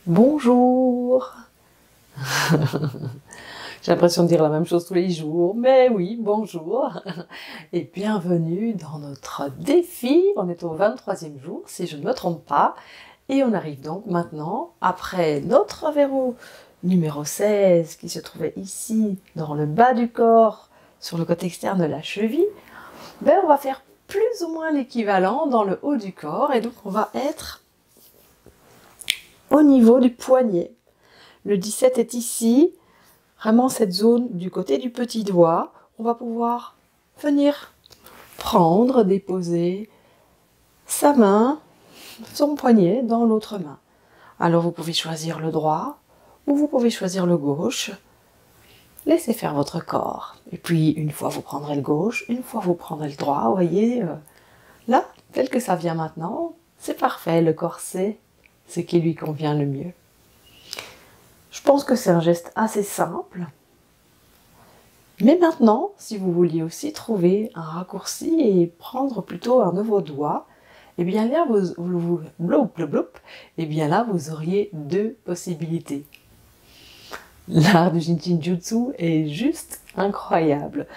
Bonjour. J'ai l'impression de dire la même chose tous les jours, mais oui, bonjour. Et bienvenue dans notre défi. On est au 23e jour, si je ne me trompe pas. Et on arrive donc maintenant, après notre verrou numéro 16, qui se trouvait ici, dans le bas du corps, sur le côté externe de la cheville, ben on va faire plus ou moins l'équivalent dans le haut du corps. Et donc on va être au niveau du poignet. Le 17 est ici, vraiment cette zone du côté du petit doigt. On va pouvoir venir prendre, déposer sa main, son poignet dans l'autre main. Alors vous pouvez choisir le droit ou vous pouvez choisir le gauche. Laissez faire votre corps. Et puis une fois vous prendrez le gauche, une fois vous prendrez le droit. Vous voyez, là, tel que ça vient maintenant, c'est parfait. Le corps sait ce qui lui convient le mieux. Je pense que c'est un geste assez simple. Mais maintenant, si vous vouliez aussi trouver un raccourci et prendre plutôt un de vos doigts, eh bien là, vous auriez deux possibilités. L'art du Jinjutsu est juste incroyable.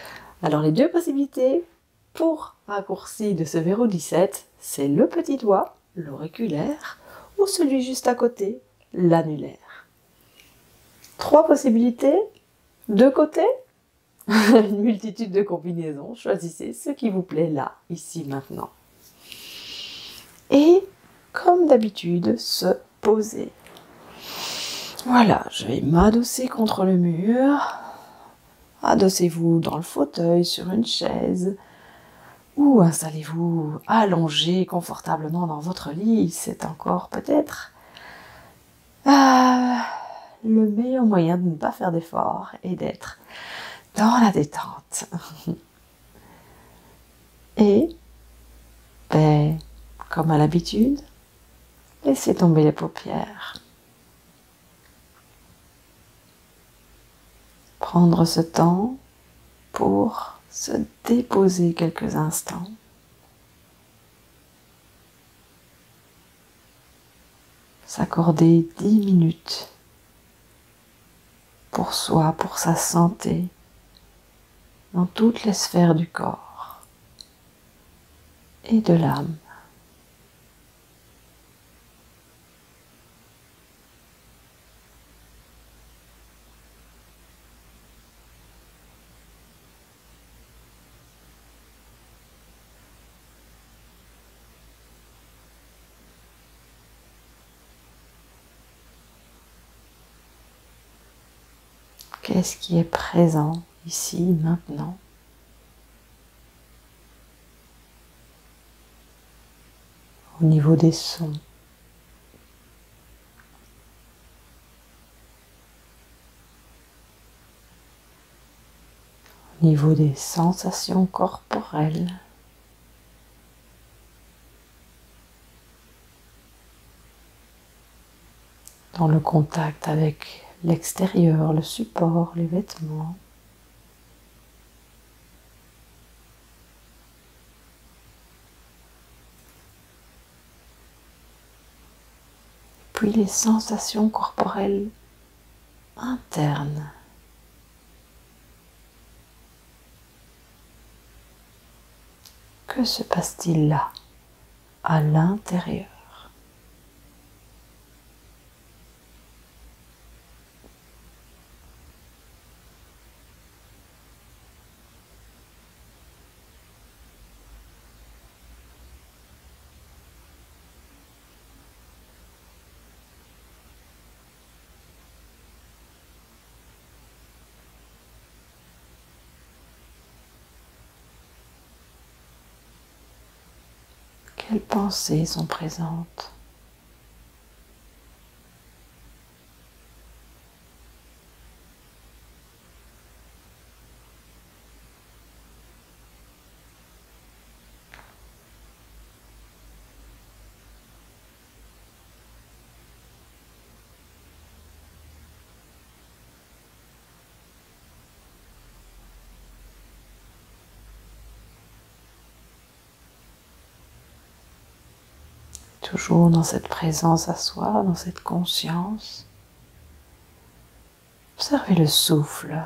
Alors les deux possibilités pour raccourci de ce verrou 17, c'est le petit doigt, l'auriculaire, ou celui juste à côté, l'annulaire. Trois possibilités, deux côtés, une multitude de combinaisons. Choisissez ce qui vous plaît là, ici, maintenant. Et, comme d'habitude, se poser. Voilà, je vais m'adosser contre le mur. Adossez-vous dans le fauteuil, sur une chaise. Ou installez-vous allongé confortablement dans votre lit. C'est encore peut-être le meilleur moyen de ne pas faire d'effort et d'être dans la détente. Et, comme à l'habitude, laissez tomber les paupières. Prendre ce temps pour se déposer quelques instants. S'accorder 10 minutes pour soi, pour sa santé, dans toutes les sphères du corps et de l'âme. Qu'est-ce qui est présent ici, maintenant? Au niveau des sons. Au niveau des sensations corporelles. Dans le contact avec l'extérieur, le support, les vêtements. Puis les sensations corporelles internes. Que se passe-t-il là, à l'intérieur? Quelles pensées sont présentes? toujours dans cette présence à soi, dans cette conscience. Observez le souffle.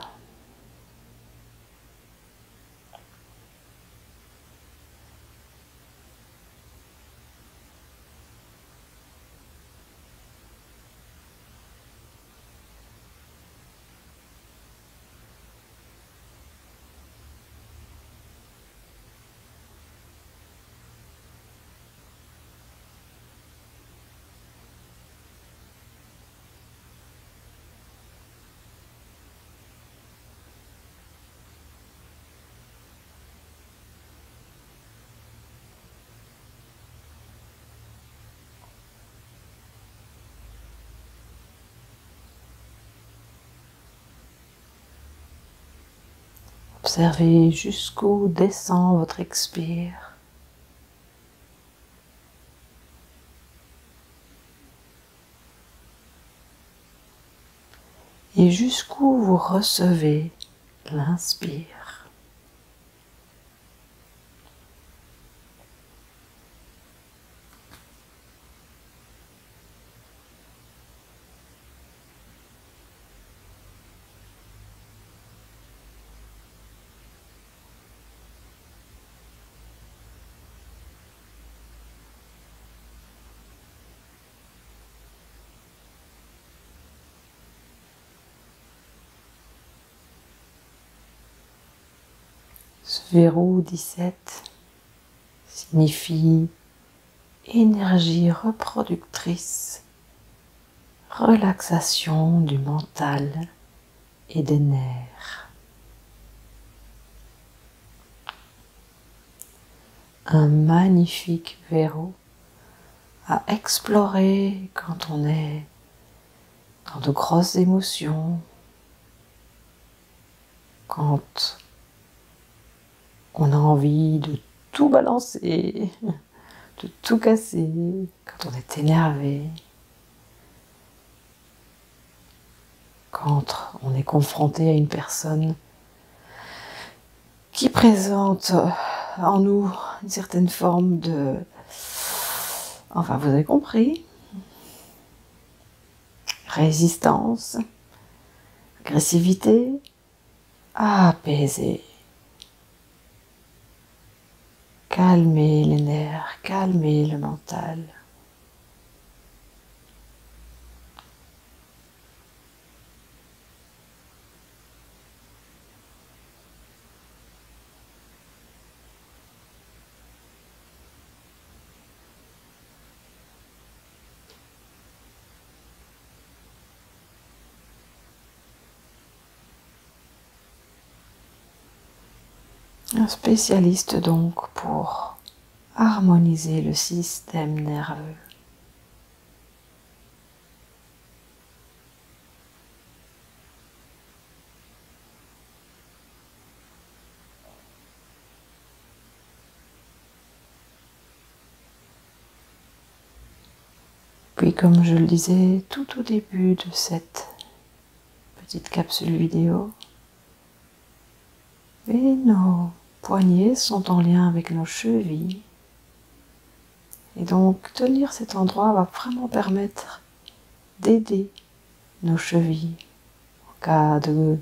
Observez jusqu'où descend votre expire. Et jusqu'où vous recevez l'inspire. Ce verrou 17 signifie énergie reproductrice, relaxation du mental et des nerfs. Un magnifique verrou à explorer quand on est dans de grosses émotions, quand on a envie de tout balancer, de tout casser, quand on est énervé, quand on est confronté à une personne qui présente en nous une certaine forme de... Enfin, vous avez compris. Résistance, agressivité, apaiser. Calmer les nerfs, calmer le mental. Un spécialiste donc pour harmoniser le système nerveux. Puis comme je le disais tout au début de cette petite capsule vidéo, et nos poignets sont en lien avec nos chevilles. Et donc tenir cet endroit va vraiment permettre d'aider nos chevilles en cas de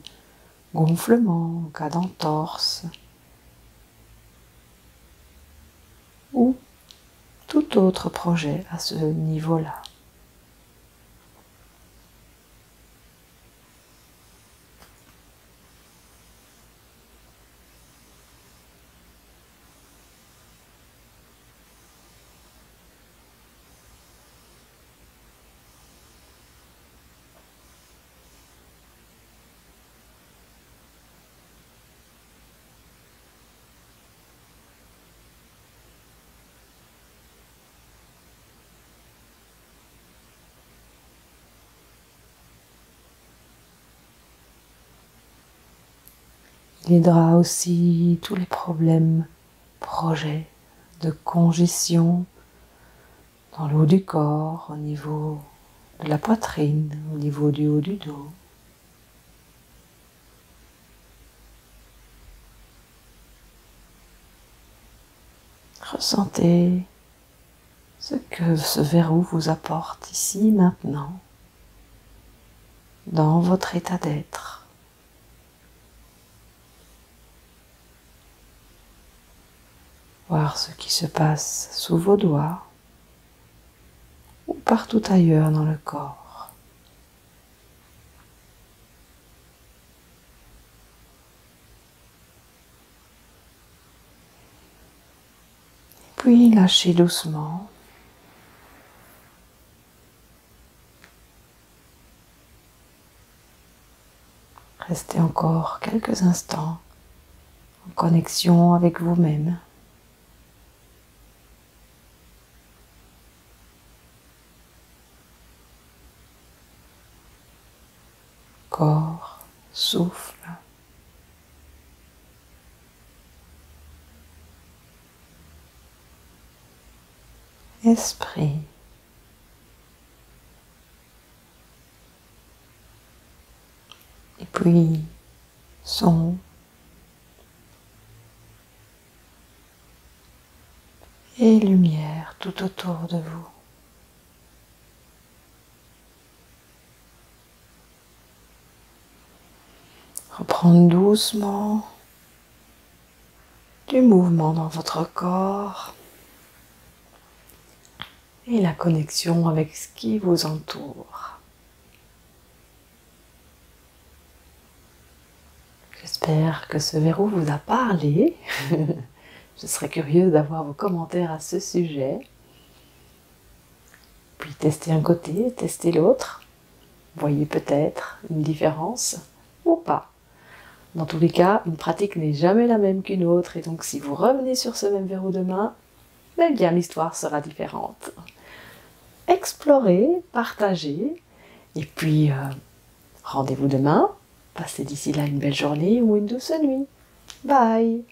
gonflement, en cas d'entorse ou tout autre projet à ce niveau-là. Il aidera aussi tous les problèmes, projets de congestion dans le haut du corps, au niveau de la poitrine, au niveau du haut du dos. Ressentez ce que ce verrou vous apporte ici, maintenant, dans votre état d'être. Voir ce qui se passe sous vos doigts ou partout ailleurs dans le corps. Puis lâchez doucement. Restez encore quelques instants en connexion avec vous-même. Corps, souffle. Esprit. Et puis, son. Et lumière tout autour de vous. Reprendre doucement du mouvement dans votre corps et la connexion avec ce qui vous entoure. J'espère que ce verrou vous a parlé. Je serais curieuse d'avoir vos commentaires à ce sujet. Puis testez un côté, testez l'autre. Voyez peut-être une différence ou pas. Dans tous les cas, une pratique n'est jamais la même qu'une autre, et donc si vous revenez sur ce même verrou demain, eh bien l'histoire sera différente. Explorez, partagez, et puis rendez-vous demain. Passez d'ici là une belle journée ou une douce nuit. Bye!